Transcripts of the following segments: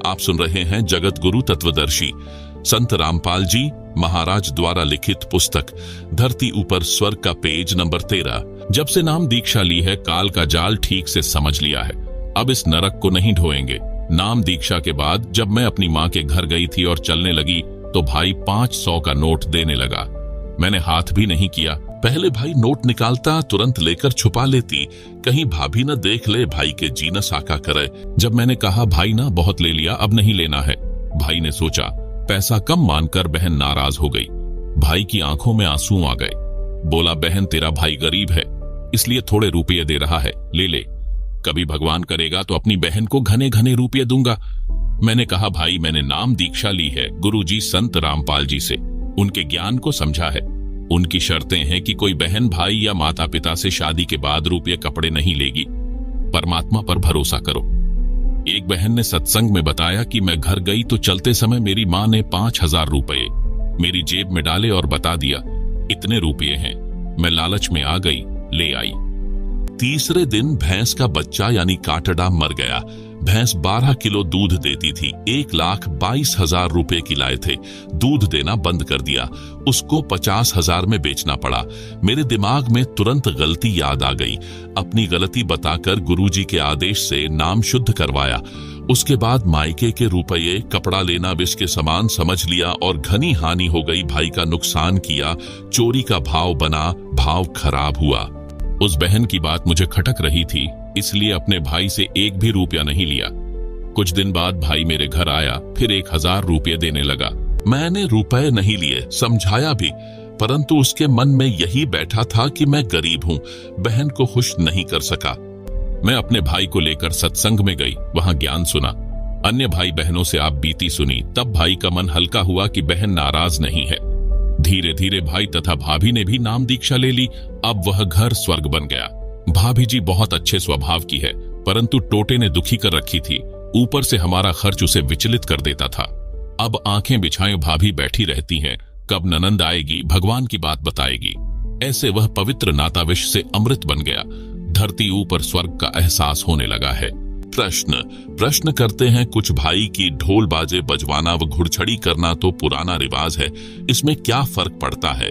आप सुन रहे हैं जगत गुरु तत्वदर्शी संत रामपाल जी महाराज द्वारा लिखित पुस्तक धरती ऊपर स्वर्ग का पेज नंबर 13। जब से नाम दीक्षा ली है, काल का जाल ठीक से समझ लिया है। अब इस नरक को नहीं ढोएंगे। नाम दीक्षा के बाद जब मैं अपनी माँ के घर गई थी और चलने लगी तो भाई 500 का नोट देने लगा। मैंने हाथ भी नहीं किया। पहले भाई नोट निकालता, तुरंत लेकर छुपा लेती, कहीं भाभी न देख ले, भाई के जी न साका करे। जब मैंने कहा भाई ना बहुत ले लिया, अब नहीं लेना है, भाई ने सोचा पैसा कम मानकर बहन नाराज हो गई। भाई की आंखों में आंसू आ गए। बोला बहन तेरा भाई गरीब है इसलिए थोड़े रुपये दे रहा है, ले ले, कभी भगवान करेगा तो अपनी बहन को घने घने रुपये दूंगा। मैंने कहा भाई मैंने नाम दीक्षा ली है गुरुजी संत रामपाल जी से, उनके ज्ञान को समझा है। उनकी शर्तें हैं कि कोई बहन भाई या माता पिता से शादी के बाद रुपये कपड़े नहीं लेगी। परमात्मा पर भरोसा करो। एक बहन ने सत्संग में बताया कि मैं घर गई तो चलते समय मेरी माँ ने 5000 रुपये मेरी जेब में डाले और बता दिया इतने रुपये हैं। मैं लालच में आ गई, ले आई। तीसरे दिन भैंस का बच्चा यानी काटड़ा मर गया। भैंस 12 किलो दूध देती थी। 1,22,000 रुपए की लाए थे। दूध देना बंद कर दिया। उसको 50,000 में बेचना पड़ा। मेरे दिमाग में तुरंत गलती याद आ गई। अपनी गलती बताकर गुरुजी के आदेश से नाम शुद्ध करवाया। उसके बाद मायके के रुपये कपड़ा लेना विष के समान समझ लिया और घनी हानि हो गई। भाई का नुकसान किया, चोरी का भाव बना, भाव खराब हुआ। उस बहन की बात मुझे खटक रही थी, इसलिए अपने भाई से एक भी रुपया नहीं लिया। कुछ दिन बाद भाई मेरे घर आया, फिर 1000 रुपये देने लगा। मैंने रुपए नहीं लिए, समझाया भी, परंतु उसके मन में यही बैठा था कि मैं गरीब हूं, बहन को खुश नहीं कर सका। मैं अपने भाई को लेकर सत्संग में गई, वहां ज्ञान सुना। अन्य भाई बहनों से आप बीती सुनी। तब भाई का मन हल्का हुआ कि बहन नाराज नहीं है। धीरे धीरे भाई तथा भाभी ने भी नाम दीक्षा ले ली। अब वह घर स्वर्ग बन गया। भाभी जी बहुत अच्छे स्वभाव की है, परंतु टोटे ने दुखी कर रखी थी। ऊपर से हमारा खर्च उसे विचलित कर देता था। अब आंखें बिछाए भाभी बैठी रहती हैं, कब ननंद आएगी, भगवान की बात बताएगी। ऐसे वह पवित्र नाता विष से अमृत बन गया। धरती ऊपर स्वर्ग का एहसास होने लगा है। प्रश्न करते हैं कुछ भाई की ढोल बाजे बजवाना व घुड़छड़ी करना तो पुराना रिवाज है, इसमें क्या फर्क पड़ता है।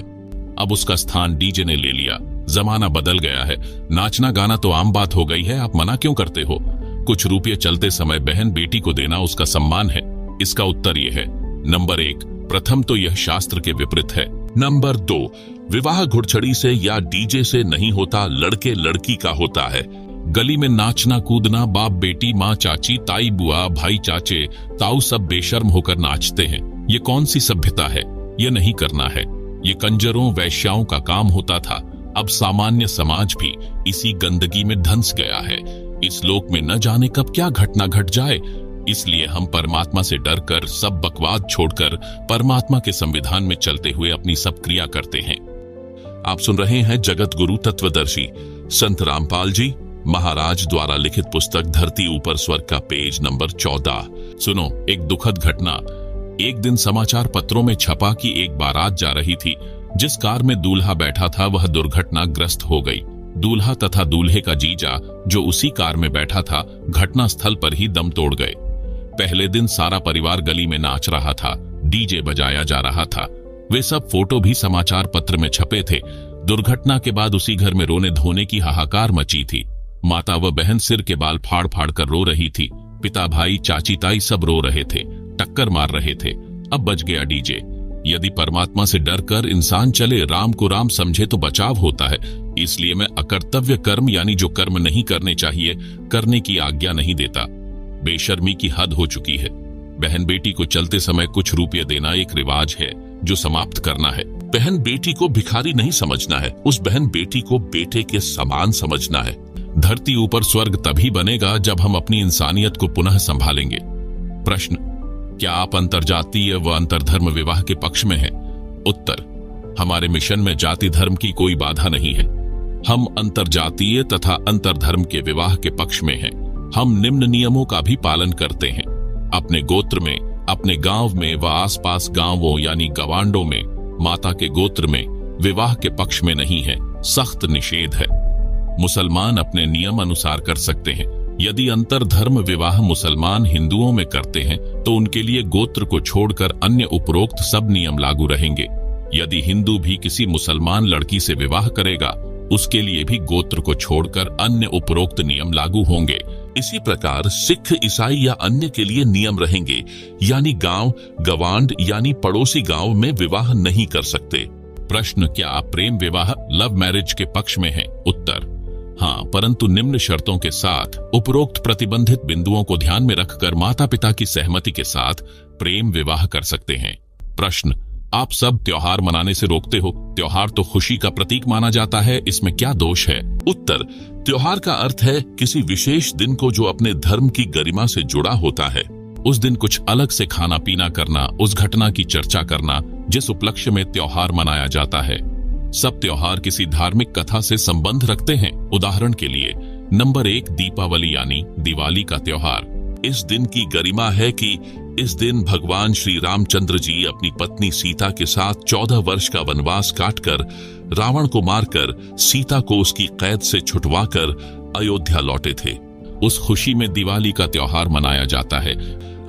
अब उसका स्थान डीजे ने ले लिया। जमाना बदल गया है, नाचना गाना तो आम बात हो गई है, आप मना क्यों करते हो। कुछ रुपये चलते समय बहन बेटी को देना उसका सम्मान है। इसका उत्तर यह है, नंबर 1, प्रथम तो यह शास्त्र के विपरीत है। नंबर 2, विवाह घुड़छड़ी से या डीजे से नहीं होता, लड़के लड़की का होता है। गली में नाचना कूदना, बाप बेटी, माँ चाची, ताई बुआ, भाई चाचे, ताऊ सब बेशर्म होकर नाचते हैं। ये कौन सी सभ्यता है, ये नहीं करना है। ये कंजरों वैश्याओं का काम होता था। अब सामान्य समाज भी इसी गंदगी में धंस गया है। इस लोक में न जाने कब क्या घटना घट जाए, इसलिए हम परमात्मा से डरकर सब बकवाद छोड़कर परमात्मा के संविधान में चलते हुए अपनी सब क्रिया करते हैं। आप सुन रहे हैं जगत गुरु तत्वदर्शी संत रामपाल जी महाराज द्वारा लिखित पुस्तक धरती ऊपर स्वर्ग का पेज नंबर 14। सुनो एक दुखद घटना। एक दिन समाचार पत्रों में छपा कि एक बारात जा रही थी। जिस कार में दूल्हा बैठा था वह दुर्घटनाग्रस्त हो गई। दूल्हा तथा दूल्हे का जीजा जो उसी कार में बैठा था घटना स्थल पर ही दम तोड़ गए। पहले दिन सारा परिवार गली में नाच रहा था, डीजे बजाया जा रहा था। वे सब फोटो भी समाचार पत्र में छपे थे। दुर्घटना के बाद उसी घर में रोने धोने की हाहाकार मची थी। माता व बहन सिर के बाल फाड़ फाड़ कर रो रही थी। पिता भाई चाची ताई सब रो रहे थे, टक्कर मार रहे थे। अब बच गया डीजे। यदि परमात्मा से डर कर इंसान चले, राम को राम समझे तो बचाव होता है। इसलिए मैं अकर्तव्य कर्म यानी जो कर्म नहीं करने चाहिए करने की आज्ञा नहीं देता। बेशर्मी की हद हो चुकी है। बहन बेटी को चलते समय कुछ रुपये देना एक रिवाज है जो समाप्त करना है। बहन बेटी को भिखारी नहीं समझना है, उस बहन बेटी को बेटे के समान समझना है। धरती ऊपर स्वर्ग तभी बनेगा जब हम अपनी इंसानियत को पुनः संभालेंगे। प्रश्न, क्या आप अंतरजातीय व अंतरधर्म विवाह के पक्ष में हैं? उत्तर, हमारे मिशन में जाति धर्म की कोई बाधा नहीं है। हम अंतरजातीय तथा अंतरधर्म के विवाह के पक्ष में हैं। हम निम्न नियमों का भी पालन करते हैं। अपने गोत्र में, अपने गांव में व आसपास गांवों यानी गवांडों में माता के गोत्र में विवाह के पक्ष में नहीं है, सख्त निषेध है। मुसलमान अपने नियम अनुसार कर सकते हैं। यदि अंतरधर्म विवाह मुसलमान हिंदुओं में करते हैं तो उनके लिए गोत्र को छोड़कर अन्य उपरोक्त सब नियम लागू रहेंगे। यदि हिंदू भी किसी मुसलमान लड़की से विवाह करेगा, उसके लिए भी गोत्र को छोड़कर अन्य उपरोक्त नियम लागू होंगे। इसी प्रकार सिख, ईसाई या अन्य के लिए नियम रहेंगे, यानी गांव, गवांड यानी पड़ोसी गांव में विवाह नहीं कर सकते। प्रश्न, क्या आप प्रेम विवाह, लव मैरिज के पक्ष में हैं? उत्तर, हाँ, परंतु निम्न शर्तों के साथ। उपरोक्त प्रतिबंधित बिंदुओं को ध्यान में रखकर माता पिता की सहमति के साथ प्रेम विवाह कर सकते हैं। प्रश्न, आप सब त्योहार मनाने से रोकते हो। त्योहार तो खुशी का प्रतीक माना जाता है, इसमें क्या दोष है? उत्तर, त्योहार का अर्थ है किसी विशेष दिन को जो अपने धर्म की गरिमा से जुड़ा होता है। उस दिन कुछ अलग से खाना पीना करना, उस घटना की चर्चा करना जिस उपलक्ष्य में त्योहार मनाया जाता है। सब त्योहार किसी धार्मिक कथा से संबंध रखते हैं। उदाहरण के लिए नंबर 1, दीपावली यानी दिवाली का त्योहार। इस दिन की गरिमा है कि इस दिन भगवान श्री रामचंद्र जी अपनी पत्नी सीता के साथ 14 वर्ष का वनवास काटकर रावण को मारकर सीता को उसकी कैद से छुटवाकर अयोध्या लौटे थे। उस खुशी में दिवाली का त्योहार मनाया जाता है।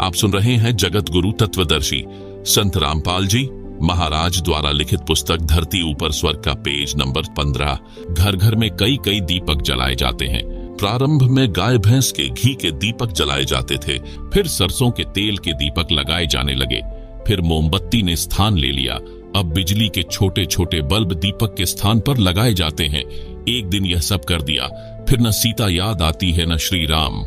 आप सुन रहे हैं जगत गुरु तत्वदर्शी संत रामपाल जी महाराज द्वारा लिखित पुस्तक धरती ऊपर स्वर्ग का पेज नंबर 15। घर घर में कई कई दीपक जलाए जाते हैं। प्रारंभ में गाय भैंस के घी के दीपक जलाए जाते थे, फिर सरसों के तेल के दीपक लगाए जाने लगे, फिर मोमबत्ती ने स्थान ले लिया। अब बिजली के छोटे छोटे बल्ब दीपक के स्थान पर लगाए जाते हैं। एक दिन यह सब कर दिया, फिर न सीता याद आती है न श्री राम।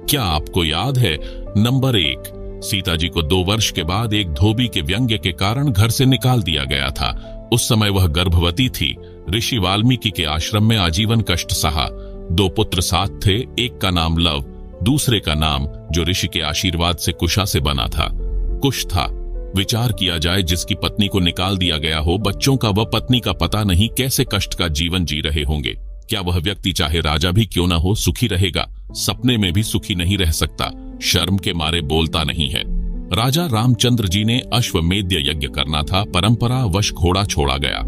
क्या आपको याद है? नंबर 1, सीता जी को 2 वर्ष के बाद एक धोबी के व्यंग्य के कारण घर से निकाल दिया गया था। उस समय वह गर्भवती थी। ऋषि वाल्मीकि के आश्रम में आजीवन कष्ट सहा। 2 पुत्र साथ थे, एक का नाम लव, दूसरे का नाम जो ऋषि के आशीर्वाद से कुशा से बना था, कुश था। विचार किया जाए, जिसकी पत्नी को निकाल दिया गया हो, बच्चों का व पत्नी का पता नहीं, कैसे कष्ट का जीवन जी रहे होंगे। क्या वह व्यक्ति चाहे राजा भी क्यों न हो सुखी रहेगा? सपने में भी सुखी नहीं रह सकता, शर्म के मारे बोलता नहीं है। राजा रामचंद्र जी ने अश्वमेध यज्ञ करना था, परंपरा वश घोड़ा छोड़ा गया।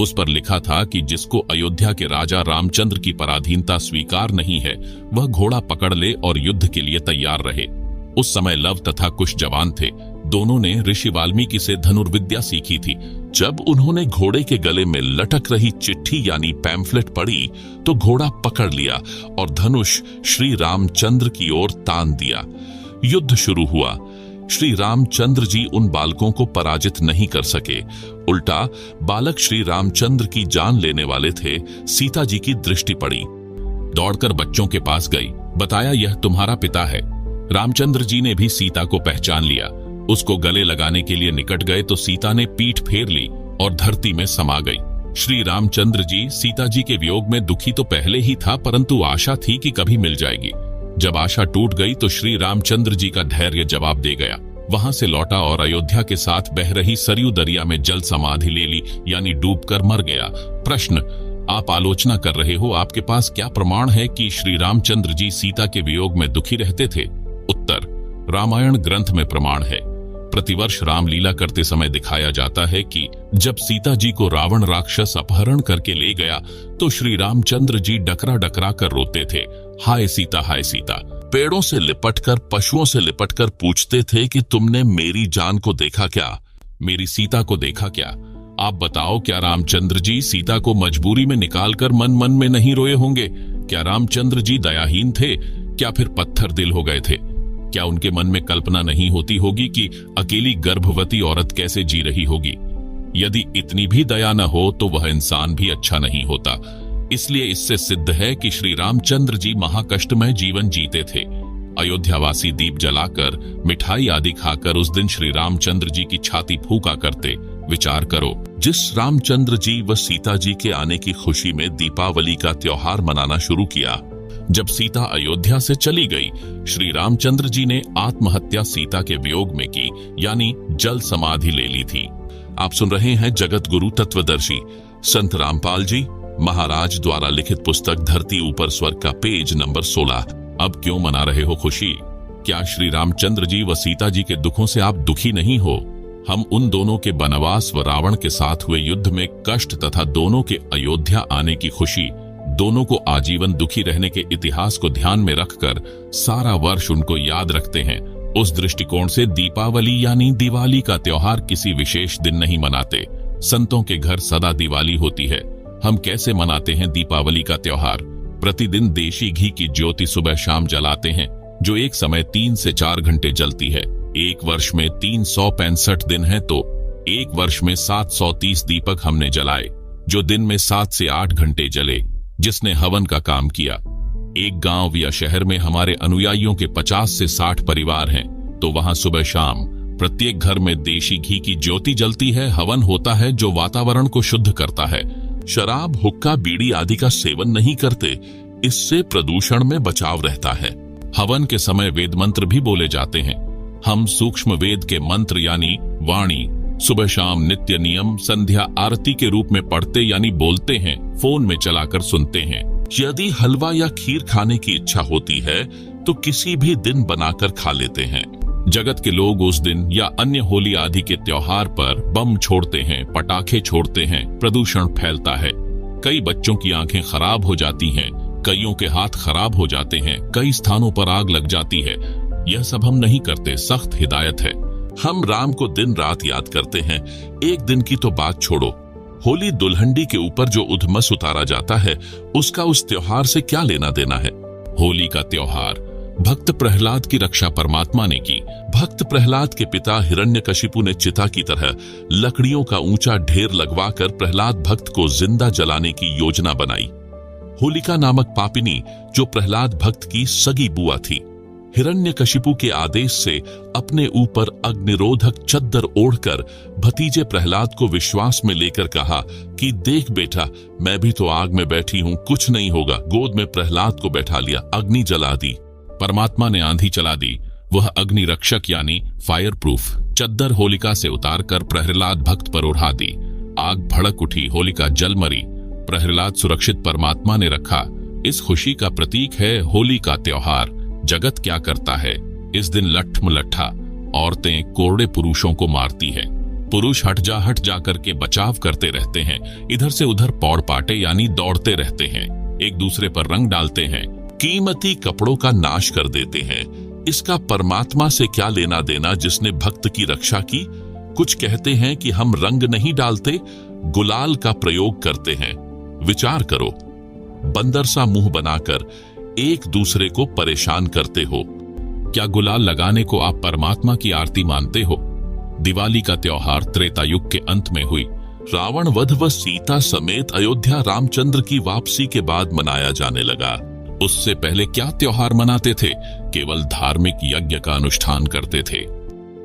उस पर लिखा था कि जिसको अयोध्या के राजा रामचंद्र की पराधीनता स्वीकार नहीं है, वह घोड़ा पकड़ ले और युद्ध के लिए तैयार रहे। उस समय लव तथा कुश जवान थे। दोनों ने ऋषि वाल्मीकि से धनुर्विद्या सीखी थी। जब उन्होंने घोड़े के गले में लटक रही चिट्ठी यानी पैम्फलेट पढ़ी तो घोड़ा पकड़ लिया और धनुष श्री रामचंद्र की ओर तान दिया। युद्ध शुरू हुआ। श्री रामचंद्र जी उन बालकों को पराजित नहीं कर सके, उल्टा बालक श्री रामचंद्र की जान लेने वाले थे। सीता जी की दृष्टि पड़ी, दौड़कर बच्चों के पास गई, बताया यह तुम्हारा पिता है। रामचंद्र जी ने भी सीता को पहचान लिया। उसको गले लगाने के लिए निकट गए तो सीता ने पीठ फेर ली और धरती में समा गई। श्री रामचंद्र जी सीता जी के वियोग में दुखी तो पहले ही था, परंतु आशा थी कि कभी मिल जाएगी। जब आशा टूट गई तो श्री रामचंद्र जी का धैर्य जवाब दे गया। वहां से लौटा और अयोध्या के साथ बह रही सरयू दरिया में जल समाधि ले ली, यानी डूबकर मर गया। प्रश्न, आप आलोचना कर रहे हो, आपके पास क्या प्रमाण है कि श्री रामचंद्र जी सीता के वियोग में दुखी रहते थे? उत्तर, रामायण ग्रंथ में प्रमाण है। प्रतिवर्ष रामलीला करते समय दिखाया जाता है कि जब सीता जी को रावण राक्षस अपहरण करके ले गया तो श्री रामचंद्र जी डकरा डकरा कर रोते थे, हाय सीता हाय सीता। पेड़ों से लिपटकर, पशुओं से लिपटकर पूछते थे कि तुमने मेरी जान को देखा क्या, मेरी सीता को देखा क्या? आप बताओ, क्या रामचंद्र जी सीता को मजबूरी में निकालकर मन मन में नहीं रोए होंगे? क्या रामचंद्र जी दयाहीन थे? क्या फिर पत्थर दिल हो गए थे? क्या उनके मन में कल्पना नहीं होती होगी कि अकेली गर्भवती औरत कैसे जी रही होगी? यदि इतनी भी दया न हो तो वह इंसान भी अच्छा नहीं होता। इसलिए इससे सिद्ध है कि श्री रामचंद्र जी महाकष्टमय जीवन जीते थे। अयोध्यावासी दीप जलाकर, मिठाई आदि खाकर उस दिन श्री रामचंद्र जी की छाती फूका करते। विचार करो, जिस रामचंद्र जी व सीता जी के आने की खुशी में दीपावली का त्योहार मनाना शुरू किया, जब सीता अयोध्या से चली गई, श्री रामचंद्र जी ने आत्महत्या सीता के वियोग में की, यानी जल समाधि ले ली थी। आप सुन रहे हैं जगत गुरु तत्वदर्शी संत रामपाल जी महाराज द्वारा लिखित पुस्तक धरती ऊपर स्वर्ग का पेज नंबर 16। अब क्यों मना रहे हो खुशी? क्या श्री रामचंद्र जी व सीता जी के दुखों से आप दुखी नहीं हो? हम उन दोनों के वनवास व रावण के साथ हुए युद्ध में कष्ट तथा दोनों के अयोध्या आने की खुशी दोनों को आजीवन दुखी रहने के इतिहास को ध्यान में रखकर सारा वर्ष उनको याद रखते हैं। उस दृष्टिकोण से दीपावली यानी दिवाली का त्योहार किसी विशेष दिन नहीं मनाते। संतों के घर सदा दिवाली होती है। हम कैसे मनाते हैं दीपावली का त्योहार? प्रतिदिन देशी घी की ज्योति सुबह शाम जलाते हैं, जो एक समय 3 से 4 घंटे जलती है। एक वर्ष में 365 दिन है, तो एक वर्ष में 730 दीपक हमने जलाए, जो दिन में 7 से 8 घंटे जले, जिसने हवन का काम किया। एक गांव या शहर में हमारे अनुयायियों के 50 से 60 परिवार हैं, तो वहां सुबह शाम प्रत्येक घर में देशी घी की ज्योति जलती है, हवन होता है जो वातावरण को शुद्ध करता है। शराब, हुक्का, बीड़ी आदि का सेवन नहीं करते, इससे प्रदूषण में बचाव रहता है। हवन के समय वेद मंत्र भी बोले जाते हैं। हम सूक्ष्म वेद के मंत्र यानी वाणी सुबह शाम नित्य नियम संध्या आरती के रूप में पढ़ते यानी बोलते हैं, फोन में चलाकर सुनते हैं। यदि हलवा या खीर खाने की इच्छा होती है तो किसी भी दिन बनाकर खा लेते हैं। जगत के लोग उस दिन या अन्य होली आदि के त्योहार पर बम छोड़ते हैं, पटाखे छोड़ते हैं, प्रदूषण फैलता है। कई बच्चों की आंखें खराब हो जाती हैं, कईयों के हाथ खराब हो जाते हैं, कई स्थानों पर आग लग जाती है। यह सब हम नहीं करते, सख्त हिदायत है। हम राम को दिन रात याद करते हैं। एक दिन की तो बात छोड़ो, होली दुल्हंडी के ऊपर जो उधमस उतारा जाता है, उसका उस त्योहार से क्या लेना देना है? होली का त्योहार भक्त प्रहलाद की रक्षा परमात्मा ने की। भक्त प्रहलाद के पिता हिरण्यकशिपु ने चिता की तरह लकड़ियों का ऊंचा ढेर लगवाकर प्रहलाद भक्त को जिंदा जलाने की योजना बनाई। होलिका नामक पापिनी, जो प्रहलाद भक्त की सगी बुआ थी, हिरण्यकशिपु के आदेश से अपने ऊपर अग्निरोधक चद्दर ओढ़कर भतीजे प्रहलाद को विश्वास में लेकर कहा कि देख बेटा, मैं भी तो आग में बैठी हूं, कुछ नहीं होगा। गोद में प्रहलाद को बैठा लिया, अग्नि जला दी। परमात्मा ने आंधी चला दी। वह अग्नि रक्षक यानी फायर प्रूफ चद्दर होलिका से उतारकर प्रहलाद भक्त पर उड़ा दी। आग भड़क उठी, होलिका जल मरी। प्रहलाद सुरक्षित परमात्मा ने रखा। इस खुशी का प्रतीक है होली का त्योहार। जगत क्या करता है? इस दिन लट्ठमलट्ठा औरतें कोरड़े पुरुषों को मारती हैं। पुरुष हट जा करके बचाव करते रहते हैं, इधर से उधर पौड़ पाटे यानी दौड़ते रहते हैं, एक दूसरे पर रंग डालते हैं, कीमती कपड़ों का नाश कर देते हैं। इसका परमात्मा से क्या लेना देना जिसने भक्त की रक्षा की? कुछ कहते हैं कि हम रंग नहीं डालते, गुलाल का प्रयोग करते हैं। विचार करो, बंदर सा मुंह बनाकर एक दूसरे को परेशान करते हो। क्या गुलाल लगाने को आप परमात्मा की आरती मानते हो? दिवाली का त्योहार त्रेता युग के अंत में हुई। रावण वध व सीता समेत अयोध्या रामचंद्र की वापसी के बाद मनाया जाने लगा। उससे पहले क्या त्योहार मनाते थे? केवल धार्मिक यज्ञ का अनुष्ठान करते थे।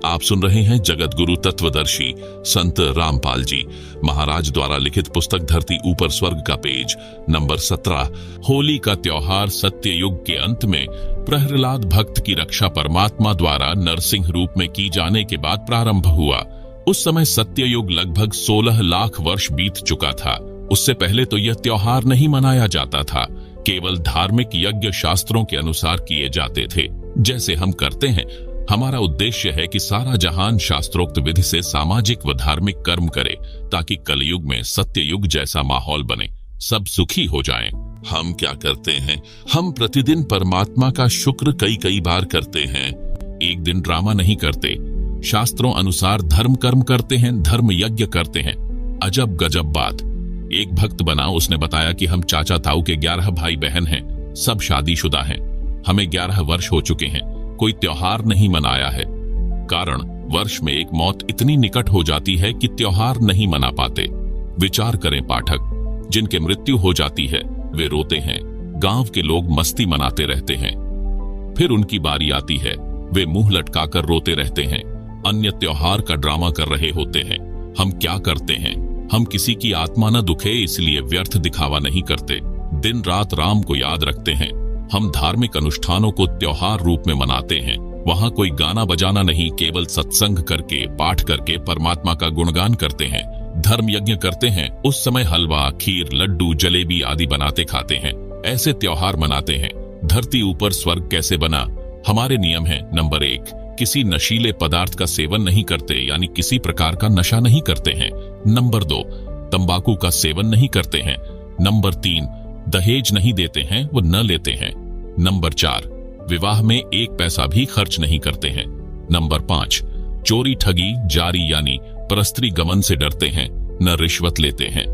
आप सुन रहे हैं जगत गुरु तत्वदर्शी संत रामपाल जी महाराज द्वारा लिखित पुस्तक धरती ऊपर स्वर्ग का पेज नंबर 17। होली का त्योहार सत्य युग के अंत में प्रहलाद भक्त की रक्षा परमात्मा द्वारा नरसिंह रूप में की जाने के बाद प्रारंभ हुआ। उस समय सत्य युग लगभग 16 लाख वर्ष बीत चुका था। उससे पहले तो यह त्योहार नहीं मनाया जाता था, केवल धार्मिक यज्ञ शास्त्रों के अनुसार किए जाते थे, जैसे हम करते हैं। हमारा उद्देश्य है कि सारा जहान शास्त्रोक्त विधि से सामाजिक व धार्मिक कर्म करे, ताकि कलयुग में सत्य युग जैसा माहौल बने, सब सुखी हो जाएं। हम क्या करते हैं? हम प्रतिदिन परमात्मा का शुक्र कई बार करते हैं। एक दिन ड्रामा नहीं करते, शास्त्रों अनुसार धर्म कर्म करते हैं, धर्म यज्ञ करते हैं। अजब गजब बात, एक भक्त बना, उसने बताया कि हम चाचा ताऊ के 11 भाई बहन हैं, सब शादीशुदा हैं, हमें 11 वर्ष हो चुके हैं, कोई त्योहार नहीं मनाया है। कारण, वर्ष में एक मौत इतनी निकट हो जाती है कि त्योहार नहीं मना पाते। विचार करें पाठक, जिनके मृत्यु हो जाती है वे रोते हैं, गांव के लोग मस्ती मनाते रहते हैं। फिर उनकी बारी आती है, वे मुंह लटकाकर रोते रहते हैं, अन्य त्योहार का ड्रामा कर रहे होते हैं। हम क्या करते हैं? हम किसी की आत्मा न दुखे इसलिए व्यर्थ दिखावा नहीं करते, दिन रात राम को याद रखते हैं। हम धार्मिक अनुष्ठानों को त्योहार रूप में मनाते हैं। वहां कोई गाना बजाना नहीं, केवल सत्संग करके, पाठ करके परमात्मा का गुणगान करते हैं। धर्म यज्ञ करते हैं, उस समय हलवा, खीर, लड्डू, जलेबी आदि बनाते खाते हैं। ऐसे त्योहार मनाते हैं। धरती ऊपर स्वर्ग कैसे बना? हमारे नियम है, नंबर 1, किसी नशीले पदार्थ का सेवन नहीं करते, यानी किसी प्रकार का नशा नहीं करते हैं। नंबर 2, तंबाकू का सेवन नहीं करते हैं। नंबर 3, दहेज नहीं देते हैं, वो न लेते हैं। नंबर 4, विवाह में एक पैसा भी खर्च नहीं करते हैं। नंबर 5, चोरी ठगी जारी यानी परस्त्री गमन से डरते हैं, न रिश्वत लेते हैं।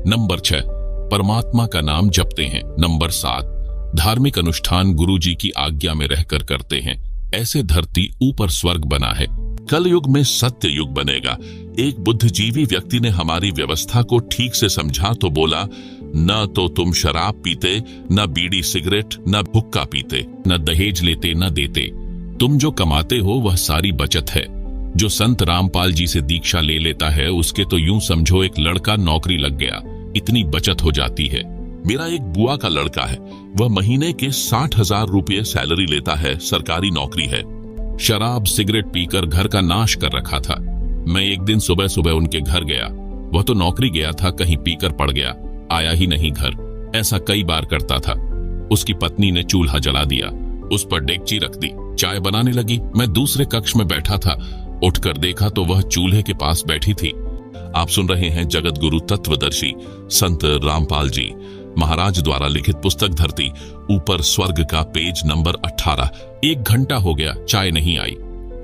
नंबर 6, परमात्मा का नाम जपते हैं। नंबर 7, धार्मिक अनुष्ठान गुरुजी की आज्ञा में रहकर करते हैं। ऐसे धरती ऊपर स्वर्ग बना है। कल युग में सत्य युग बनेगा। एक बुद्धिजीवी व्यक्ति ने हमारी व्यवस्था को ठीक से समझा तो बोला, न तो तुम शराब पीते, न बीड़ी सिगरेट, न हुक्का पीते, न दहेज लेते न देते। तुम जो कमाते हो वह सारी बचत है। जो संत रामपाल जी से दीक्षा ले लेता है उसके तो यूं समझो एक लड़का नौकरी लग गया, इतनी बचत हो जाती है। मेरा एक बुआ का लड़का है, वह महीने के 60,000 रुपये सैलरी लेता है, सरकारी नौकरी है। शराब सिगरेट पीकर घर का नाश कर रखा था। मैं एक दिन सुबह सुबह उनके घर गया। वह तो नौकरी गया था, कहीं पीकर पड़ गया, आया ही नहीं घर। ऐसा कई बार करता था। उसकी पत्नी ने चूल्हा जला दिया, उस पर डेगची रख दी, चाय बनाने लगी। मैं दूसरे कक्ष में बैठा था, उठकर देखा तो वह चूल्हे के पास बैठी थी। आप सुन रहे हैं जगत गुरु तत्वदर्शी संत रामपाल जी महाराज द्वारा लिखित पुस्तक धरती ऊपर स्वर्ग का पेज नंबर 18। 1 घंटा हो गया, चाय नहीं आई।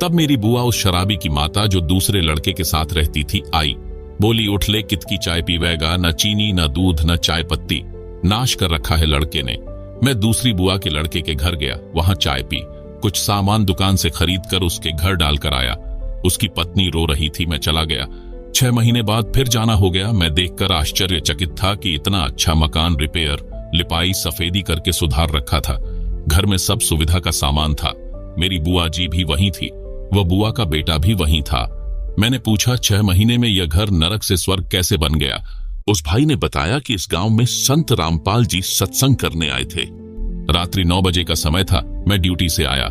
तब मेरी बुआ उस शराबी की माता जो दूसरे लड़के के साथ रहती थी आई। बोली, उठ ले, कितकी चाय पीवेगा, न चीनी न दूध न चाय पत्ती, नाश कर रखा है लड़के ने। मैं दूसरी बुआ के लड़के के घर गया, वहां चाय पी, कुछ सामान दुकान से खरीद कर उसके घर डालकर आया। उसकी पत्नी रो रही थी, मैं चला गया। 6 महीने बाद फिर जाना हो गया। मैं देखकर आश्चर्यचकित था कि इतना अच्छा मकान रिपेयर, लिपाई, सफेदी करके सुधार रखा था। घर में सब सुविधा का सामान था। मेरी बुआ जी भी वहीं थी, वह बुआ का बेटा भी वहीं था। मैंने पूछा, 6 महीने में यह घर नरक से स्वर्ग कैसे बन गया? उस भाई ने बताया कि इस गांव में संत रामपाल जी सत्संग करने आए थे। रात्रि 9 बजे का समय था। मैं ड्यूटी से आया,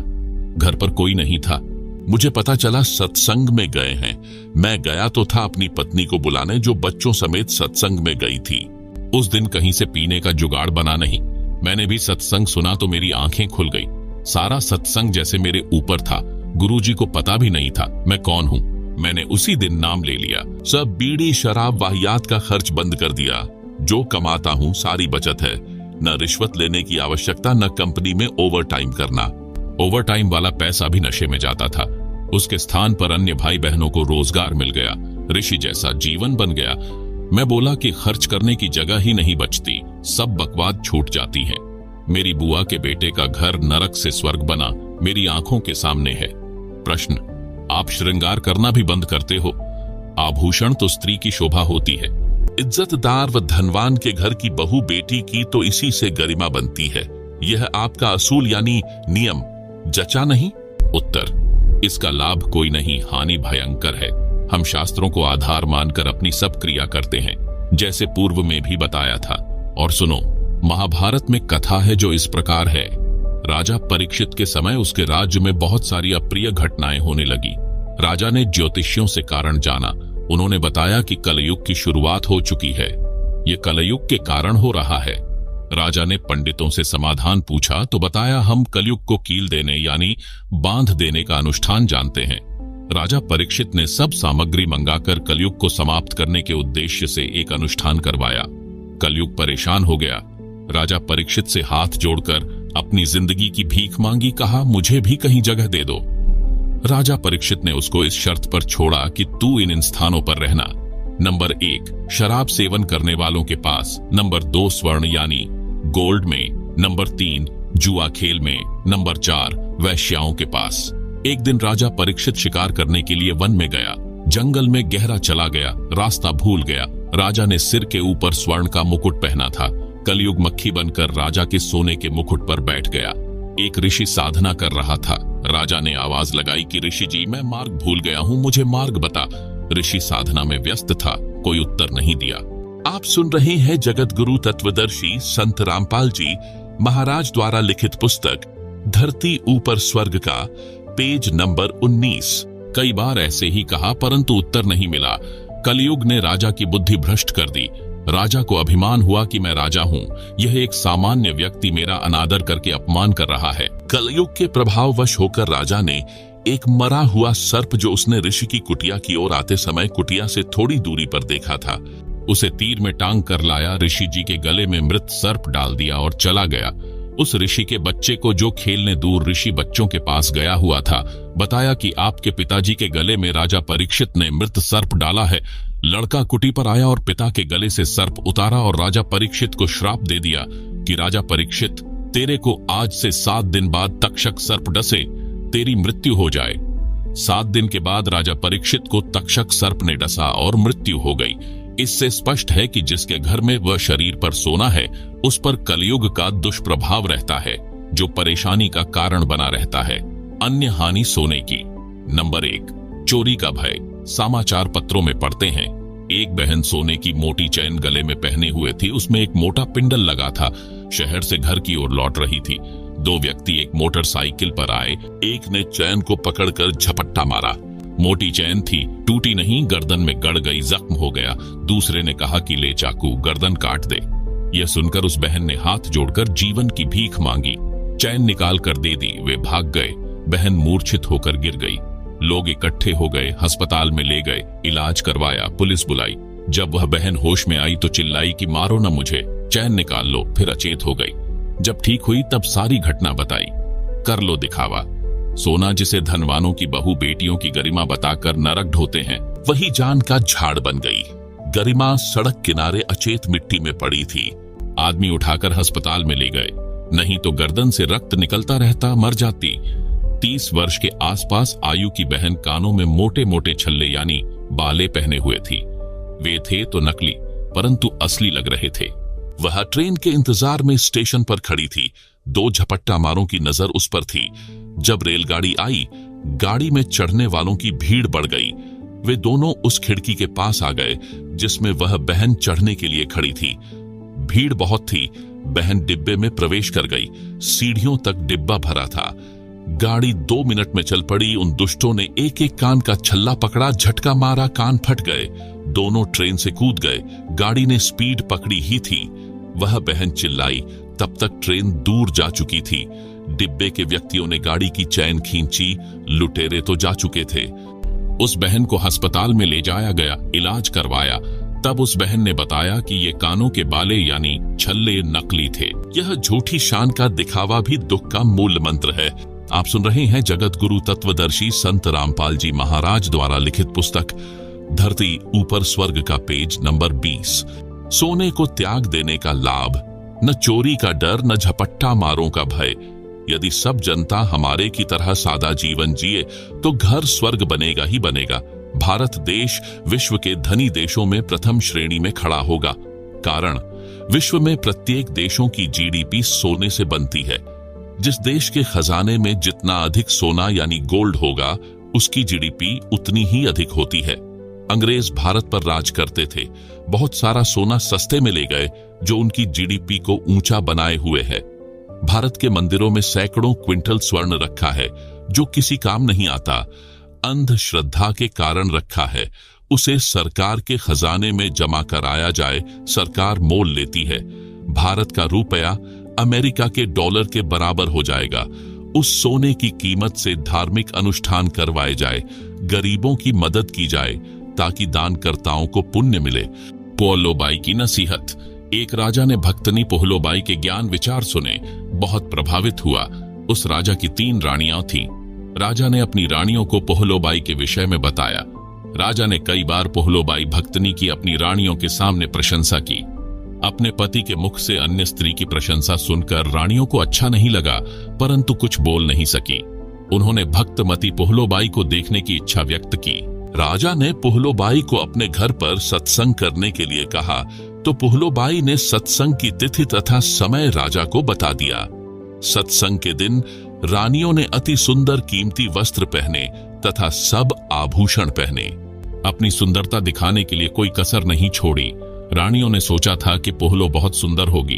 घर पर कोई नहीं था। मुझे पता चला सत्संग में गए हैं। मैं गया तो था अपनी पत्नी को बुलाने, जो बच्चों समेत सत्संग में गई थी। उस दिन कहीं से पीने का जुगाड़ बना नहीं। मैंने भी सत्संग सुना तो मेरी आंखें खुल गई। सारा सत्संग जैसे मेरे ऊपर था। गुरुजी को पता भी नहीं था मैं कौन हूँ। मैंने उसी दिन नाम ले लिया। सब बीड़ी शराब वाहियात का खर्च बंद कर दिया। जो कमाता हूँ सारी बचत है। न रिश्वत लेने की आवश्यकता, न कंपनी में ओवर टाइम करना। ओवर टाइम वाला पैसा भी नशे में जाता था। उसके स्थान पर अन्य भाई बहनों को रोजगार मिल गया। ऋषि जैसा जीवन बन गया। मैं बोला कि खर्च करने की जगह ही नहीं बचती, सब बकवाद छूट जाती है। मेरी बुआ के बेटे का घर नरक से स्वर्ग बना, मेरी आंखों के सामने है। प्रश्न, आप श्रृंगार करना भी बंद करते हो? आभूषण तो स्त्री की शोभा होती है। इज्जतदार व धनवान के घर की बहू बेटी की तो इसी से गरिमा बनती है। यह आपका असूल यानी नियम जचा नहीं? उत्तर, इसका लाभ कोई नहीं, हानि भयंकर है। हम शास्त्रों को आधार मानकर अपनी सब क्रिया करते हैं, जैसे पूर्व में भी बताया था। और सुनो, महाभारत में कथा है जो इस प्रकार है। राजा परीक्षित के समय उसके राज्य में बहुत सारी अप्रिय घटनाएं होने लगी। राजा ने ज्योतिषियों से कारण जाना। उन्होंने बताया कि कलयुग की शुरुआत हो चुकी है। ये कलयुग के कारण हो रहा है। राजा ने पंडितों से समाधान पूछा तो बताया, हम कलयुग को कील देने यानी बांध देने का अनुष्ठान जानते हैं। राजा परीक्षित ने सब सामग्री मंगाकर कलयुग को समाप्त करने के उद्देश्य से एक अनुष्ठान करवाया। कलयुग परेशान हो गया। राजा परीक्षित से हाथ जोड़कर अपनी जिंदगी की भीख मांगी, कहा, मुझे भी कहीं जगह दे दो। राजा परीक्षित ने उसको इस शर्त पर छोड़ा कि तू इन स्थानों पर रहना। नंबर 1, शराब सेवन करने वालों के पास। नंबर 2, स्वर्ण यानी गोल्ड में। नंबर 3, जुआ खेल में। नंबर 4, वैश्याओं के पास। एक दिन राजा परीक्षित शिकार करने के लिए वन में गया। जंगल में गहरा चला गया, रास्ता भूल गया। राजा ने सिर के ऊपर स्वर्ण का मुकुट पहना था। कलयुग मक्खी बनकर राजा के सोने के मुकुट पर बैठ गया। एक ऋषि साधना कर रहा था। राजा ने आवाज लगाई कि ऋषि जी, मैं मार्ग भूल गया हूँ, मुझे मार्ग बता। ऋषि साधना में व्यस्त था, कोई उत्तर नहीं दिया। आप सुन रहे हैं जगत गुरु तत्वदर्शी संत रामपाल जी महाराज द्वारा लिखित पुस्तक धरती ऊपर स्वर्ग का पेज नंबर 19। कई बार ऐसे ही कहा परंतु उत्तर नहीं मिला। कलयुग ने राजा की बुद्धि भ्रष्ट कर दी। राजा को अभिमान हुआ कि मैं राजा हूँ, यह एक सामान्य व्यक्ति मेरा अनादर करके अपमान कर रहा है। कलयुग के प्रभाववश होकर राजा ने एक मरा हुआ सर्प जो उसने ऋषि की कुटिया की ओर आते समय कुटिया से थोड़ी दूरी पर देखा था, उसे तीर में टांग कर लाया, ऋषि जी के गले में मृत सर्प डाल दिया और चला गया। उस ऋषि के बच्चे को, जो खेलने दूर ऋषि बच्चों के पास गया हुआ था, बताया कि आपके पिताजी के गले में राजा परीक्षित ने मृत सर्प डाला है। लड़का कुटी पर आया और पिता के गले से सर्प उतारा और राजा परीक्षित को श्राप दे दिया कि राजा परीक्षित, तेरे को आज से 7 दिन बाद तक्षक सर्प डसे, तेरी मृत्यु हो जाए। 7 दिन के बाद राजा परीक्षित को तक्षक सर्प ने डसा और मृत्यु हो गई। इससे स्पष्ट है कि जिसके घर में वह शरीर पर सोना है, उस पर कलयुग का दुष्प्रभाव रहता है, जो परेशानी का कारण बना रहता है। अन्य हानि सोने की। नंबर 1, चोरी का भय। समाचार पत्रों में पढ़ते हैं, एक बहन सोने की मोटी चैन गले में पहने हुए थी, उसमें एक मोटा पिंडल लगा था। शहर से घर की ओर लौट रही थी। 2 व्यक्ति एक मोटरसाइकिल पर आए। एक ने चैन को पकड़कर झपट्टा मारा। मोटी चैन थी, टूटी नहीं, गर्दन में गड़ गई, जख्म हो गया। दूसरे ने कहा कि ले चाकू, गर्दन काट दे। यह सुनकर उस बहन ने हाथ जोड़कर जीवन की भीख मांगी। चैन निकाल कर दे दी। वे भाग गए। बहन मूर्छित होकर गिर गई। लोग इकट्ठे हो गए, अस्पताल में ले गए, इलाज करवाया, पुलिस बुलाई। जब वह बहन होश में आई तो चिल्लाई कि मारो न मुझे, चैन निकाल लो। फिर अचेत हो गई। जब ठीक हुई तब सारी घटना बताई। कर लो दिखावा। सोना जिसे धनवानों की बहू बेटियों की गरिमा बताकर नरक ढोते हैं, वही जान का झाड़ बन गई। गरिमा सड़क किनारे अचेत मिट्टी में पड़ी थी। आदमी उठाकर अस्पताल में ले गए, नहीं तो गर्दन से रक्त निकलता रहता, मर जाती। 30 वर्ष के आसपास आयु की बहन कानों में मोटे मोटे छल्ले यानी बाले पहने हुए थी। वे थे तो नकली, परंतु असली लग रहे थे। वह ट्रेन के इंतजार में स्टेशन पर खड़ी थी। 2 झपट्टा मारों की नजर उस पर थी। जब रेलगाड़ी आई, गाड़ी में चढ़ने वालों की भीड़ बढ़ गई। वे दोनों उस खिड़की के पास आ गए जिसमें वह बहन चढ़ने के लिए खड़ी थी। भीड़ बहुत थी। बहन डिब्बे में प्रवेश कर गई। सीढ़ियों तक डिब्बा भरा था। गाड़ी 2 मिनट में चल पड़ी। उन दुष्टों ने एक एक कान का छल्ला पकड़ा, झटका मारा, कान फट गए। दोनों ट्रेन से कूद गए। गाड़ी ने स्पीड पकड़ी ही थी। वह बहन चिल्लाई, तब तक ट्रेन दूर जा चुकी थी। डिब्बे के व्यक्तियों ने गाड़ी की चैन खींची। लुटेरे तो जा चुके थे। उस बहन को अस्पताल में ले जाया गया, इलाज करवाया। तब उस बहन ने बताया कि ये कानों के बाले यानी छल्ले नकली थे। यह झूठी शान का दिखावा भी दुख का मूल मंत्र है। आप सुन रहे हैं जगत गुरु तत्वदर्शी संत रामपाल जी महाराज द्वारा लिखित पुस्तक धरती ऊपर स्वर्ग का पेज नंबर 20। सोने को त्याग देने का लाभ। न चोरी का डर, न झपट्टा मारों का भय। यदि सब जनता हमारे की तरह सादा जीवन जिए तो घर स्वर्ग बनेगा ही बनेगा। भारत देश विश्व के धनी देशों में प्रथम श्रेणी में खड़ा होगा। कारण, विश्व में प्रत्येक देशों की जीडीपी सोने से बनती है। जिस देश के खजाने में जितना अधिक सोना यानी गोल्ड होगा, उसकी जीडीपी उतनी ही अधिक होती है। अंग्रेज भारत पर राज करते थे। बहुत सारा सोना सस्ते में ले गए, जो उनकी जीडीपी को ऊंचा बनाए हुए है। भारत के मंदिरों में सैकड़ों क्विंटल स्वर्ण रखा है, जो किसी काम नहीं आता। अंधश्रद्धा के कारण रखा है। उसे सरकार के खजाने में जमा कराया जाए, सरकार मोल लेती है। भारत का रुपया अमेरिका के डॉलर के बराबर हो जाएगा। उस सोने की कीमत से धार्मिक अनुष्ठान करवाए जाए, गरीबों की मदद की जाए, ताकि दानकर्ताओं को पुण्य मिले। पोहलोबाई की नसीहत। एक राजा ने भक्तनी पोहलोबाई के ज्ञान विचार सुने, बहुत प्रभावित हुआ। उस राजा की 3 रानियां थीं। राजा ने अपनी रानियों को पोहलोबाई के विषय में बताया। राजा ने कई बार पोहलोबाई भक्तनी की अपनी रानियों के सामने प्रशंसा की। अपने पति के मुख से अन्य स्त्री की प्रशंसा सुनकर रानियों को अच्छा नहीं लगा, परंतु कुछ बोल नहीं सकी। उन्होंने भक्तमती पोहलोबाई को देखने की इच्छा व्यक्त की। राजा ने पोहलोबाई को अपने घर पर सत्संग करने के लिए कहा, तो पोहलोबाई ने सत्संग की तिथि तथा समय राजा को बता दिया। सत्संग के दिन रानियों ने अति सुंदर कीमती वस्त्र पहने तथा सब आभूषण पहने। अपनी सुंदरता दिखाने के लिए कोई कसर नहीं छोड़ी। रानियों ने सोचा था कि पोहलो बहुत सुंदर होगी।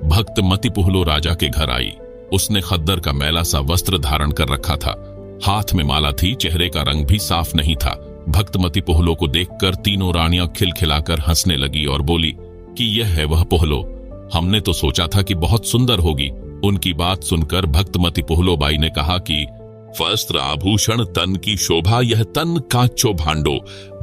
भक्तमती पोहलो राजा के घर आई। उसने खद्दर का मैला सा वस्त्र धारण कर रखा था। हाथ में माला थी, चेहरे का रंग भी साफ नहीं था। भक्तमती पोहलो को देखकर तीनों रानियां खिलखिलाकर हंसने लगी और बोली कि यह है वह पोहलो। हमने तो सोचा था कि बहुत सुंदर होगी। उनकी बात सुनकर भक्तमती पोहलोबाई ने कहा कि वस्त्र आभूषण तन की शोभा, यह तन कांचो भांडो।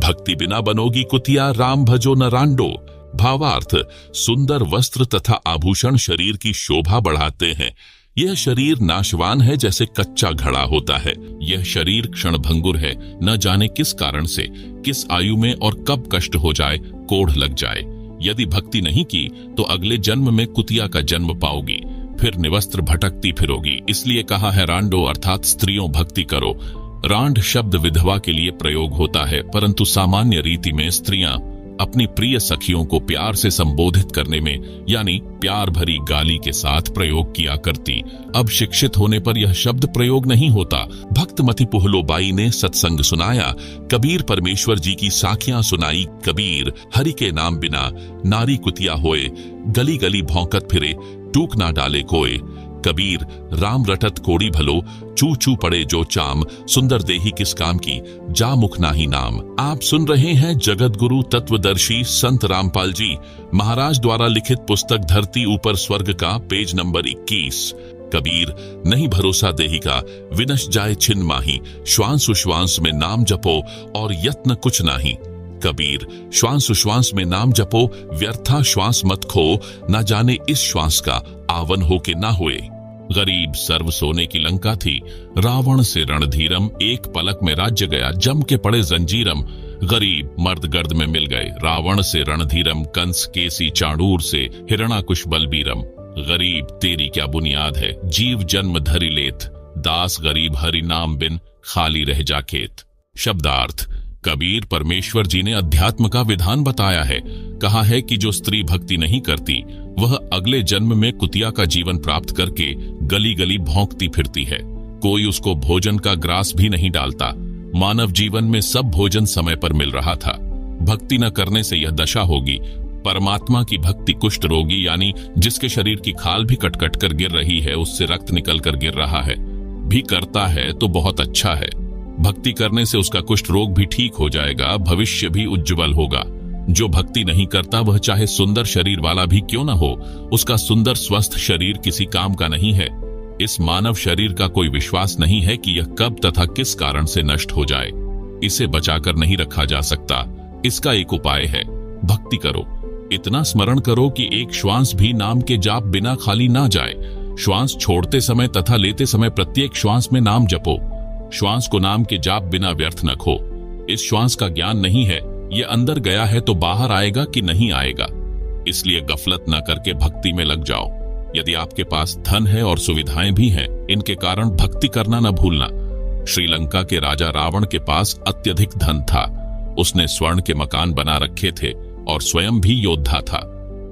भक्ति बिना बनोगी कुतिया, राम भजो न रांडो। भावार्थ, सुंदर वस्त्र तथा आभूषण शरीर की शोभा बढ़ाते हैं। यह शरीर नाशवान है जैसे कच्चा घड़ा होता है। यह शरीर क्षणभंगुर है, न जाने किस कारण से, किस आयु में और कब कष्ट हो जाए, कोढ़ लग जाए। यदि भक्ति नहीं की तो अगले जन्म में कुतिया का जन्म पाओगी, फिर निवस्त्र भटकती फिरोगी। इसलिए कहा है रांडो अर्थात स्त्रियों भक्ति करो। रांड शब्द विधवा के लिए प्रयोग होता है, परंतु सामान्य रीति में स्त्रियां अपनी प्रिय सखियों को प्यार से संबोधित करने में, यानी प्यार भरी गाली के साथ प्रयोग किया करती। अब शिक्षित होने पर यह शब्द प्रयोग नहीं होता। भक्तमती पुहलोबाई ने सत्संग सुनाया, कबीर परमेश्वर जी की साखियां सुनाई। कबीर, हरि के नाम बिना नारी कुतिया होए, गली गली भौंकत फिरे, टूक ना डाले कोय। कबीर, राम रटत कोड़ी भलो, चू चू पड़े जो चाम, सुंदर देही किस काम की, जा मुख नाही नाम। आप सुन रहे हैं जगत गुरु तत्वदर्शी संत रामपाल जी महाराज द्वारा लिखित पुस्तक धरती ऊपर स्वर्ग का पेज नंबर 21। कबीर, नहीं भरोसा देही का, विनश जाए छिन माही, श्वास उश्वास में नाम जपो और यत्न कुछ नाही। कबीर, श्वास उश्वास में नाम जपो, व्यर्था श्वास मत खो, ना जाने इस श्वास का आवन हो के ना हुए। गरीब सर्व सोने की लंका थी, रावण से रणधीरम, एक पलक में राज्य गया, जम के पड़े जंजीरम। गरीब मर्द गर्द में मिल गए, रावण से रणधीरम, कंस केसी चाणूर से हिरणाकुश बलबीरम। गरीब तेरी क्या बुनियाद है, जीव जन्म धरि लेत, दास गरीब हरि नाम बिन खाली रह जा खेत। शब्दार्थ, कबीर परमेश्वर जी ने अध्यात्म का विधान बताया है। कहा है कि जो स्त्री भक्ति नहीं करती वह अगले जन्म में कुतिया का जीवन प्राप्त करके गली गली भौंकती फिरती है। कोई उसको भोजन का ग्रास भी नहीं डालता। मानव जीवन में सब भोजन समय पर मिल रहा था। भक्ति न करने से यह दशा होगी। परमात्मा की भक्ति कुष्ठ रोगी, यानी जिसके शरीर की खाल भी कट कर गिर रही है, उससे रक्त निकल कर गिर रहा है, भी करता है तो बहुत अच्छा है। भक्ति करने से उसका कुष्ठ रोग भी ठीक हो जाएगा, भविष्य भी उज्जवल होगा। जो भक्ति नहीं करता वह चाहे सुंदर शरीर वाला भी क्यों न हो, उसका सुंदर स्वस्थ शरीर किसी काम का नहीं है। इस मानव शरीर का कोई विश्वास नहीं है कि यह कब तथा किस कारण से नष्ट हो जाए। इसे बचाकर नहीं रखा जा सकता। इसका एक उपाय है, भक्ति करो। इतना स्मरण करो कि एक श्वास भी नाम के जाप बिना खाली ना जाए। श्वास छोड़ते समय तथा लेते समय प्रत्येक श्वास में नाम जपो। श्वास को नाम के जाप बिना व्यर्थ न खो। इस श्वास का ज्ञान नहीं है, ये अंदर गया है तो बाहर आएगा कि नहीं आएगा। इसलिए गफलत न करके भक्ति में लग जाओ। यदि आपके पास धन है और सुविधाएं भी हैं, इनके कारण भक्ति करना न भूलना। श्रीलंका के राजा रावण के पास अत्यधिक धन था। उसने स्वर्ण के मकान बना रखे थे और स्वयं भी योद्धा था।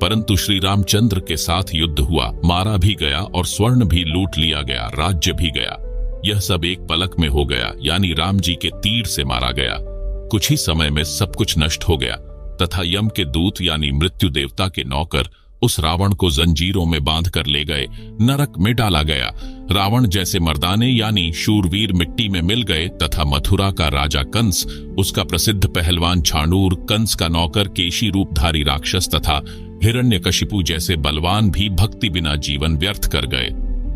परंतु श्री रामचंद्र के साथ युद्ध हुआ, मारा भी गया और स्वर्ण भी लूट लिया गया, राज्य भी गया। यह सब एक पलक में हो गया, यानी राम जी के तीर से मारा गया। कुछ ही समय में सब कुछ नष्ट हो गया तथा यम के दूत यानी मृत्यु देवता के नौकर उस रावण को जंजीरों में बांध कर ले गए, नरक में डाला गया। रावण जैसे मर्दाने यानी शूरवीर मिट्टी में मिल गए तथा मथुरा का राजा कंस, उसका प्रसिद्ध पहलवान छाणूर, कंस का नौकर केशी रूपधारी राक्षस तथा हिरण्यकशिपु जैसे बलवान भी भक्ति बिना जीवन व्यर्थ कर गए।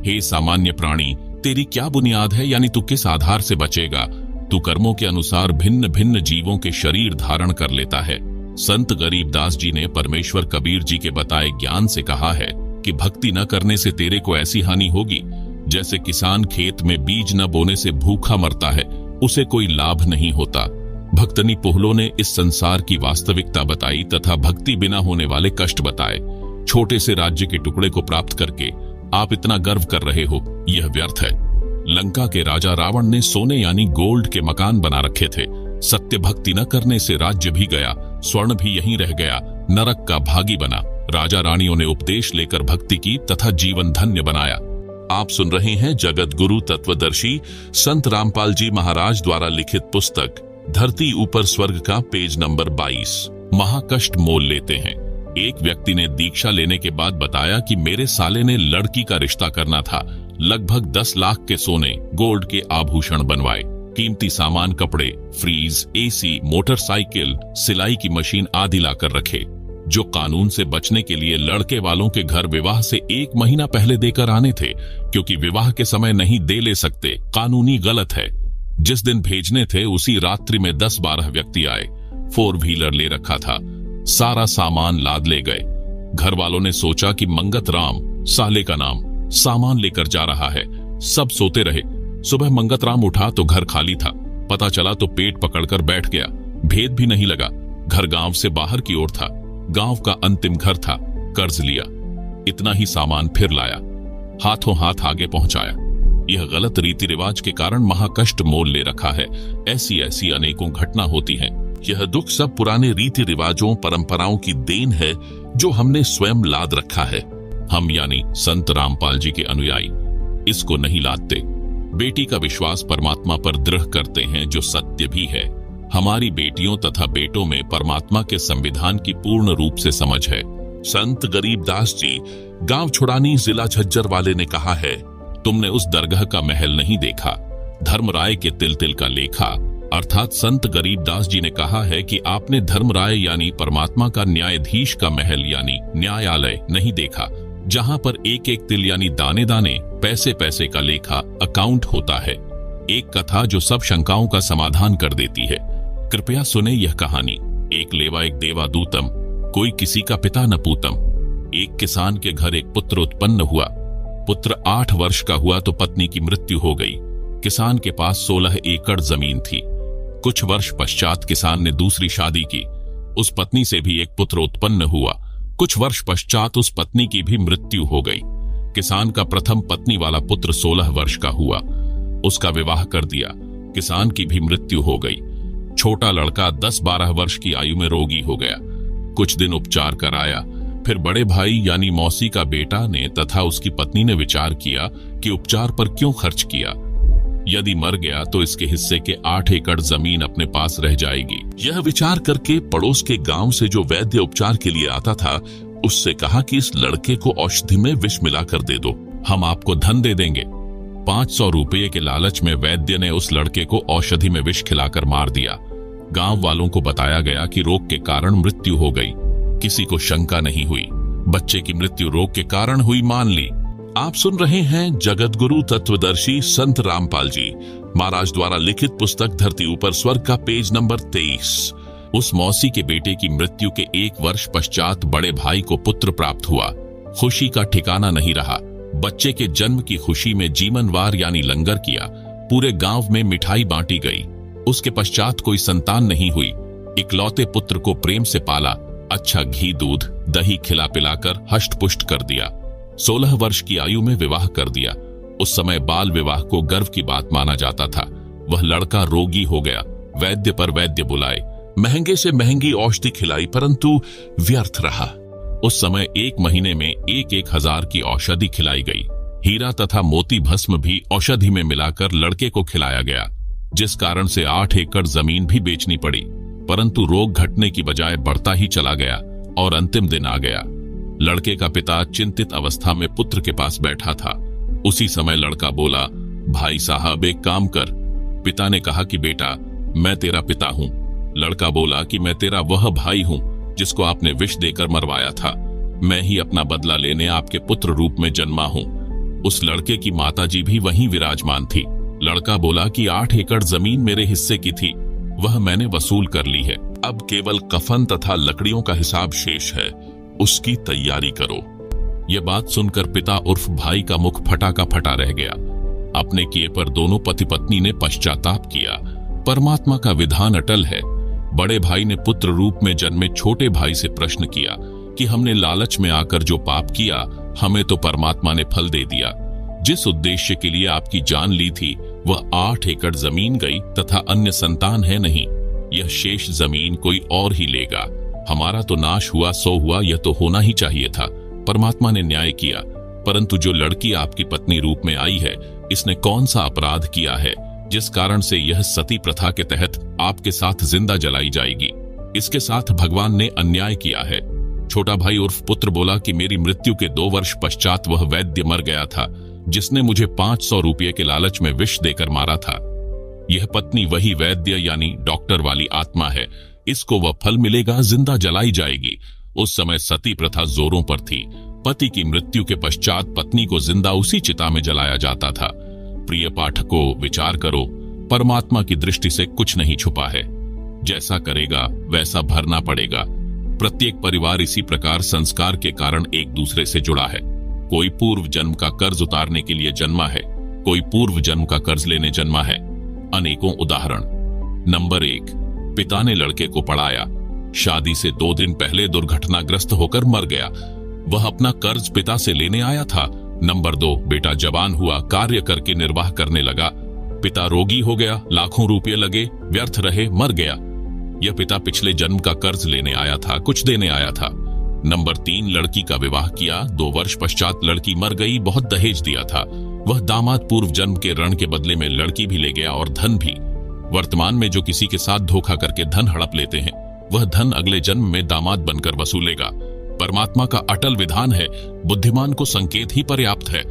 हे सामान्य प्राणी, तेरी क्या बुनियाद है, यानी तू किस आधार से बचेगा? तू कर्मों के अनुसार भिन्न भिन्न जीवों के शरीर धारण कर लेता है। संत गरीबदास जी ने परमेश्वर कबीर जी के बताए ज्ञान से कहा है कि भक्ति न करने से तेरे को ऐसी हानि होगी जैसे किसान खेत में बीज न बोने से भूखा मरता है, उसे कोई लाभ नहीं होता। भक्तनी पुहलो ने इस संसार की वास्तविकता बताई तथा भक्ति बिना होने वाले कष्ट बताए। छोटे से राज्य के टुकड़े को प्राप्त करके आप इतना गर्व कर रहे हो, यह व्यर्थ है। लंका के राजा रावण ने सोने यानी गोल्ड के मकान बना रखे थे। सत्य भक्ति न करने से राज्य भी गया, स्वर्ण भी यहीं रह गया, नरक का भागी बना। राजा रानियों ने उपदेश लेकर भक्ति की तथा जीवन धन्य बनाया। आप सुन रहे हैं जगत गुरु तत्वदर्शी संत रामपाल जी महाराज द्वारा लिखित पुस्तक धरती ऊपर स्वर्ग का पेज नंबर 22। महाकष्ट मोल लेते हैं। एक व्यक्ति ने दीक्षा लेने के बाद बताया कि मेरे साले ने लड़की का रिश्ता करना था। लगभग 10 लाख के सोने, गोल्ड के आभूषण बनवाए, कीमती सामान, कपड़े, फ्रीज, एसी, मोटरसाइकिल, सिलाई की मशीन आदि लाकर रखे, जो कानून से बचने के लिए लड़के वालों के घर विवाह से 1 महीना पहले देकर आने थे, क्योंकि विवाह के समय नहीं दे ले सकते, कानूनी गलत है। जिस दिन भेजने थे उसी रात्रि में 10-12 व्यक्ति आए। 4 व्हीलर ले रखा था। सारा सामान लाद ले गए। घर वालों ने सोचा कि मंगत राम, साले का नाम, सामान लेकर जा रहा है। सब सोते रहे। सुबह मंगत राम उठा तो घर खाली था। पता चला तो पेट पकड़कर बैठ गया। भेद भी नहीं लगा। घर गांव से बाहर की ओर था। गांव का अंतिम घर था। कर्ज लिया। इतना ही सामान फिर लाया। हाथों हाथ आगे पहुंचाया। यह गलत रीति रिवाज के कारण महाकष्ट मोल ले रखा है। ऐसी ऐसी अनेकों घटना होती हैं। यह दुख सब पुराने रीति रिवाजों, परंपराओं की देन है जो हमने स्वयं लाद रखा है। हम यानी संत रामपाल जी के अनुयायी इसको नहीं लादते। बेटी का विश्वास परमात्मा पर दृढ़ करते हैं, जो सत्य भी है। हमारी बेटियों तथा बेटों में परमात्मा के संविधान की पूर्ण रूप से समझ है। संत गरीबदास जी, गांव छुड़ानी, जिला झज्जर वाले ने कहा है, तुमने उस दरगाह का महल नहीं देखा, धर्मराय के तिल तिल का लेखा। अर्थात संत गरीबदास जी ने कहा है कि आपने धर्मराय यानी परमात्मा का न्यायाधीश का महल यानी न्यायालय नहीं देखा, जहां पर एक एक तिल यानी दाने दाने, पैसे पैसे का लेखा अकाउंट होता है। एक कथा जो सब शंकाओं का समाधान कर देती है। कृपया सुने यह कहानी। एक लेवा एक देवा दूतम, कोई किसी का पिता न पूतम। एक किसान के घर एक पुत्र उत्पन्न हुआ। पुत्र 8 वर्ष का हुआ तो पत्नी की मृत्यु हो गई। किसान के पास 16 एकड़ जमीन थी। कुछ वर्ष पश्चात किसान ने दूसरी शादी की। उस पत्नी से भी एक पुत्र उत्पन्न हुआ। कुछ वर्ष पश्चात उस पत्नी की भी मृत्यु हो गई। किसान का प्रथम पत्नी वाला पुत्र 16 वर्ष का हुआ। उसका विवाह कर दिया। किसान की भी मृत्यु हो गई। छोटा लड़का 10-12 वर्ष की आयु में रोगी हो गया। कुछ दिन उपचार कराया। फिर बड़े भाई यानी मौसी का बेटा ने तथा उसकी पत्नी ने विचार किया कि उपचार पर क्यों खर्च किया। यदि मर गया तो इसके हिस्से के 8 एकड़ जमीन अपने पास रह जाएगी। यह विचार करके पड़ोस के गांव से जो वैद्य उपचार के लिए आता था, उससे कहा कि इस लड़के को औषधि में विष मिलाकर दे दो, हम आपको धन दे देंगे। 500 रुपये के लालच में वैद्य ने उस लड़के को औषधि में विष खिलाकर मार दिया। गांव वालों को बताया गया कि रोग के कारण मृत्यु हो गई। किसी को शंका नहीं हुई। बच्चे की मृत्यु रोग के कारण हुई मान ली। आप सुन रहे हैं जगतगुरु तत्वदर्शी संत रामपाल जी महाराज द्वारा लिखित पुस्तक धरती ऊपर स्वर्ग का पेज नंबर 23। उस मौसी के बेटे की मृत्यु के 1 वर्ष पश्चात बड़े भाई को पुत्र प्राप्त हुआ। खुशी का ठिकाना नहीं रहा। बच्चे के जन्म की खुशी में जीवनवार यानी लंगर किया। पूरे गांव में मिठाई बांटी गई। उसके पश्चात कोई संतान नहीं हुई। इकलौते पुत्र को प्रेम से पाला। अच्छा घी दूध दही खिला पिलाकर हष्ट पुष्ट कर दिया। 16 वर्ष की आयु में विवाह कर दिया। उस समय बाल विवाह को गर्व की बात माना जाता था। वह लड़का रोगी हो गया। वैद्य पर वैद्य बुलाए, महंगे से महंगी औषधि खिलाई, परंतु व्यर्थ रहा। उस समय 1 महीने में 1-1 हजार की औषधि खिलाई गई। हीरा तथा मोती भस्म भी औषधि में मिलाकर लड़के को खिलाया गया, जिस कारण से 8 एकड़ जमीन भी बेचनी पड़ी। परंतु रोग घटने की बजाय बढ़ता ही चला गया और अंतिम दिन आ गया। लड़के का पिता चिंतित अवस्था में पुत्र के पास बैठा था। उसी समय लड़का बोला, भाई साहब एक काम कर। पिता ने कहा कि बेटा मैं तेरा पिता हूँ। लड़का बोला कि मैं तेरा वह भाई हूँ जिसको आपने विष देकर मरवाया था। मैं ही अपना बदला लेने आपके पुत्र रूप में जन्मा हूँ। उस लड़के की माताजी भी वहीं विराजमान थी। लड़का बोला कि 8 एकड़ जमीन मेरे हिस्से की थी, वह मैंने वसूल कर ली है। अब केवल कफन तथा लकड़ियों का हिसाब शेष है, उसकी तैयारी करो। यह बात सुनकर पिता उर्फ भाई का मुख फटा का फटा रह गया। अपने किए पर दोनों पति पत्नी ने पश्चाताप किया। परमात्मा का विधान अटल है। बड़े भाई ने पुत्र रूप में जन्मे छोटे भाई से प्रश्न किया कि हमने लालच में आकर जो पाप किया, हमें तो परमात्मा ने फल दे दिया। जिस उद्देश्य के लिए आपकी जान ली थी वह 8 एकड़ जमीन गई तथा अन्य संतान है नहीं। यह शेष जमीन कोई और ही लेगा। हमारा तो नाश हुआ सो हुआ, यह तो होना ही चाहिए था। परमात्मा ने न्याय किया। परंतु जो लड़की आपकी पत्नी रूप में आई है, इसने कौन सा अपराध किया है जिस कारण से यह सती प्रथा के तहत आपके साथ जिंदा जलाई जाएगी? इसके साथ भगवान ने अन्याय किया है। छोटा भाई उर्फ पुत्र बोला कि मेरी मृत्यु के 2 वर्ष पश्चात वह वैद्य मर गया था जिसने मुझे 500 रुपये के लालच में विष देकर मारा था। यह पत्नी वही वैद्य यानी डॉक्टर वाली आत्मा है। इसको वह फल मिलेगा, जिंदा जलाई जाएगी। उस समय सती प्रथा जोरों पर थी। पति की मृत्यु के पश्चात पत्नी को जिंदा उसी चिता में जलाया जाता था। प्रिय पाठकों, विचार करो, परमात्मा की दृष्टि से कुछ नहीं छुपा है। जैसा करेगा वैसा भरना पड़ेगा। प्रत्येक परिवार इसी प्रकार संस्कार के कारण एक दूसरे से जुड़ा है। कोई पूर्व जन्म का कर्ज उतारने के लिए जन्मा है, कोई पूर्व जन्म का कर्ज लेने जन्मा है। अनेकों उदाहरण। नंबर 1, पिता ने लड़के को पढ़ाया, शादी से 2 दिन पहले दुर्घटनाग्रस्त होकर मर गया। वह अपना कर्ज पिता से लेने आया था। नंबर 2, बेटा जवान हुआ, कार्य करके निर्वाह करने लगा, पिता रोगी हो गया, लाखों रुपये लगे, व्यर्थ रहे, मर गया। यह पिता पिछले जन्म का कर्ज लेने आया था, कुछ देने आया था। नंबर 3, लड़की का विवाह किया, 2 वर्ष पश्चात लड़की मर गई, बहुत दहेज दिया था। वह दामाद पूर्व जन्म के ऋण के बदले में लड़की भी ले गया और धन भी। वर्तमान में जो किसी के साथ धोखा करके धन हड़प लेते हैं, वह धन अगले जन्म में दामाद बनकर वसूलेगा। परमात्मा का अटल विधान है, बुद्धिमान को संकेत ही पर्याप्त है।